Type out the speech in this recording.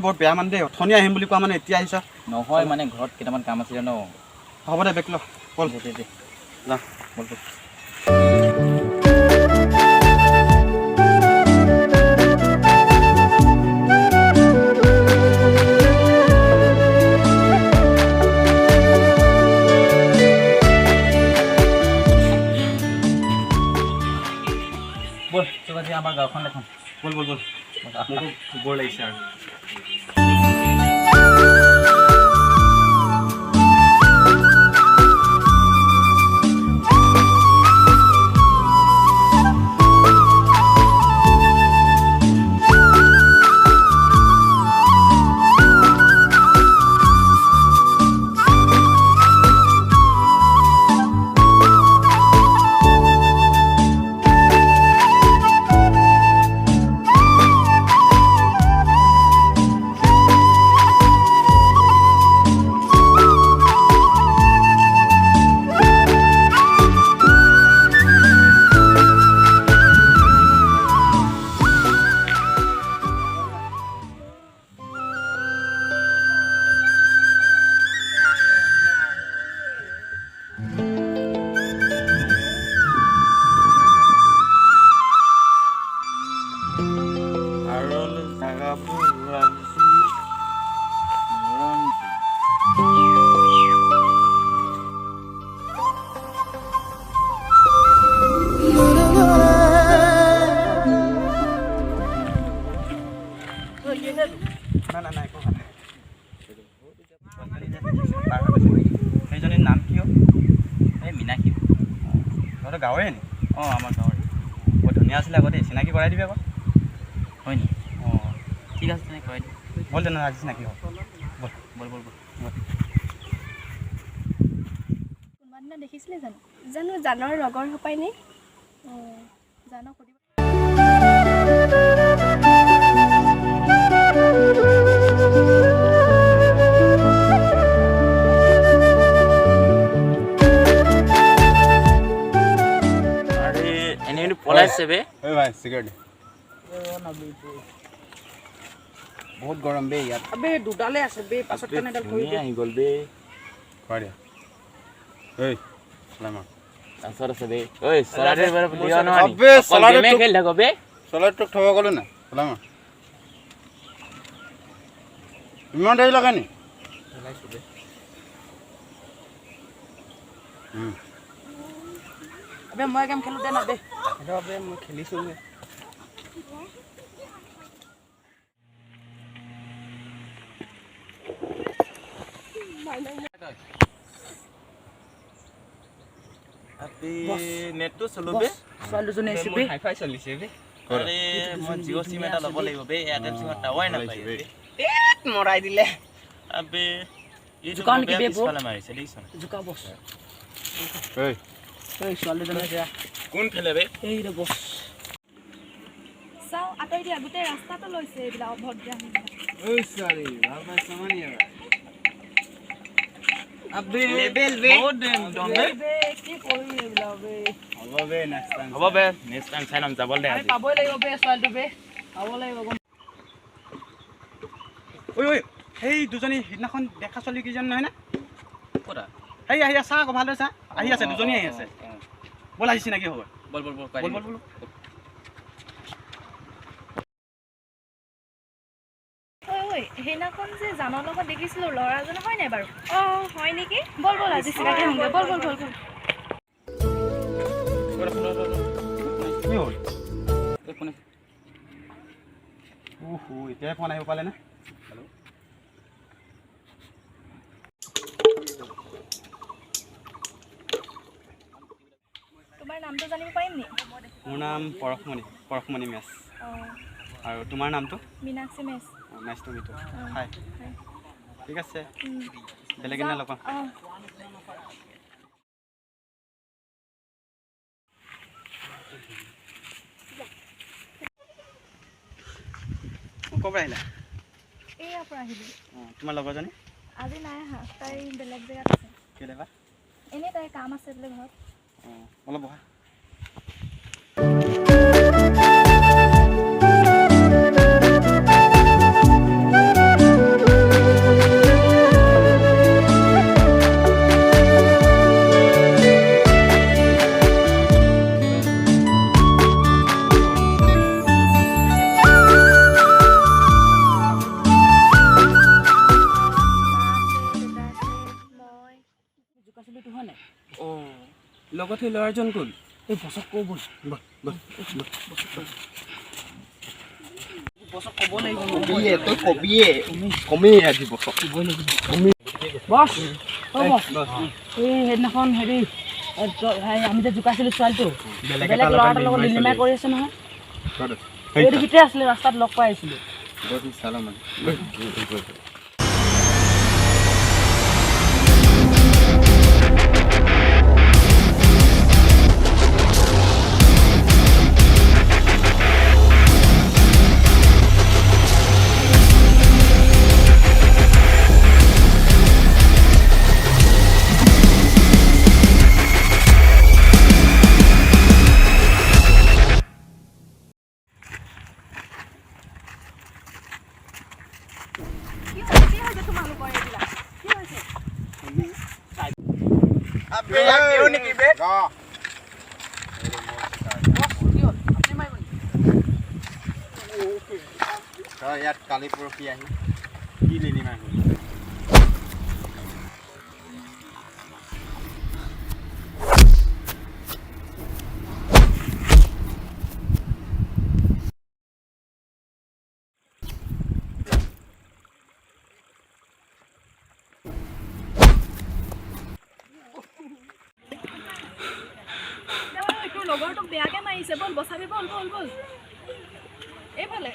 তই বৰ বেয়া মানুহ দেই অথনি আহিম বুলি কোৱা মানে এতিয়া আহিছ নহয় মানে ঘৰত কেইটামান কাম আছিলে ন হ'ব দে বেগ ল বল দে যা বল বল তোক আজি আমাৰ গাঁওখন দেখোন বল বল বল মোকো বৰ লাগিছে আৰু সেইজনীৰ নাম কি এই মীনাক্ষী তহঁতৰ গাঁৱৰে নি অঁ আমাৰ গাঁৱৰে বৰ ধুনীয়া আছিলে আকৌ দেই চিনাকি কৰাই দিবি আকৌ হয় নি অঁ ঠিক আছে তেনে কৰাই দিম বল তেনেহ'লে আজি চিনাকি হ'ব বল বল বল বল কোনোবা দিনা দেখিছিলে জানো জানৰ লগৰ সোপাই নি জানক সুধিব এনেই পলাইছে বে ঐ ভাই চিগাৰেট বহুত গৰম বে ইয়াত আবে দুডালে আছে বে পাছত কেনেডাল কৰি ধুনীয়া আহি গ'ল বে খুৱাই দিয়া ঐ চলামা তাৰপিছত আছে বে ঐ চলাটো এবাৰ দিয়া নহয় আবে চলাটো খেলি থাক বে চলাটোক থ'ব গ'লো না চলামা ইমান দেৰি লগা নি আবে মই গেম খেলো দে না দে সেইটো আবে মই খেলিছোঁ যে নেটটো চলো বে ছোৱালীজনী আহিছে বে হাইফাই চলিছে বে আৰে মই জিঅ' চিম এটা ল'ব লাগিব বে এয়াৰটেল চিমত টাৱাৰ নাপায় বে পেট মৰাই দিলে আবে জোকাও নেকি বে বৌ? পিছফালে মাৰিছে দেখিছ জোকা বস ঐ এই ছোৱালীজনী আছে কোন ফেলে বে এই ৰে বস চাওঁ আঁতৰি দিয়া গোটেই ৰাস্তাটো লৈছে এইবিলাক অভদ্ৰা ঐ ছোৱালী ভাল পাইছ মানে আবে লেভেল বে বহুত ডন বে কি কৰিম এইবিলাক বে হ'ব বে নেক্সট টাইম হ'ব বে নেক্সট টাইম চাই ল'ম যাবলৈ দে আমি আজি পাবই লাগিব বে ছোৱালীটো বে পাব লাগিব ঐ ঐ সেই দুজনী সিদিনাখন দেখা ছোৱালী কেইজন নহয় নে ক'তা সেই আহি আছে আকৌ ভালদৰে চা আহি আছে দুজনী আহি আছে ব'ল আজি চিনাকি হ'ব বল বল বল বল বল বল ঐ সেইদিনাখন যে জানৰ লগত দেখিছিলোঁ ল'ৰাজন হয় নাই বাৰু অঁ হয় নেকি বল বল আজি চিনাকি হ'মগৈ বল বল বল বল কি হ'ল কোনে এতিয়াই ফোন আহিব পালে নে তোমাৰ নামটো জানিব পাৰিম নি মোৰ নাম পৰশমণি মেছ অঁ আৰু তোমাৰ নামটো মীনাক্ষী মেছ nice to meet you hi ঠিক আছে উম। বেলেগ এদিনা লগ পাম অঁ ক'ৰ পৰা আহিলা এইয়াৰ পৰা আহিলোঁ অঁ তোমাৰ লগৰজনী আজি নাই আহা তাই বেলেগ জেগাত আছে কেলৈ বা এনেই তাইৰ কাম আছে বোলে ঘৰত অঁ অলপ বহা লগত সেই ল'ৰাজন কোন এই বছক কওঁ বল বছক ক'ব লাগিব তই কবিয়ে কমেই আজি বছৰ বছ এই সেইদিনাখন হেৰি আমি যে জোকাইছিলোঁ ছোৱালীটো বেলেগ ল'ৰা এটাৰ লগত লিলিমাই কৰি আছে নহয় এইটো ভিতৰে আছিলে ৰাস্তাত লগ পাই আহিছিলোঁ কি হৈছে তোমালোকৰ এইবিলাক কি হৈছে ইয়াত কালি পৰহি আহি কি লিলিমাই হ'ল তোৰ লগৰটোক বেয়াকে মাৰিছে বল বচাবি বল বল বল এইফালে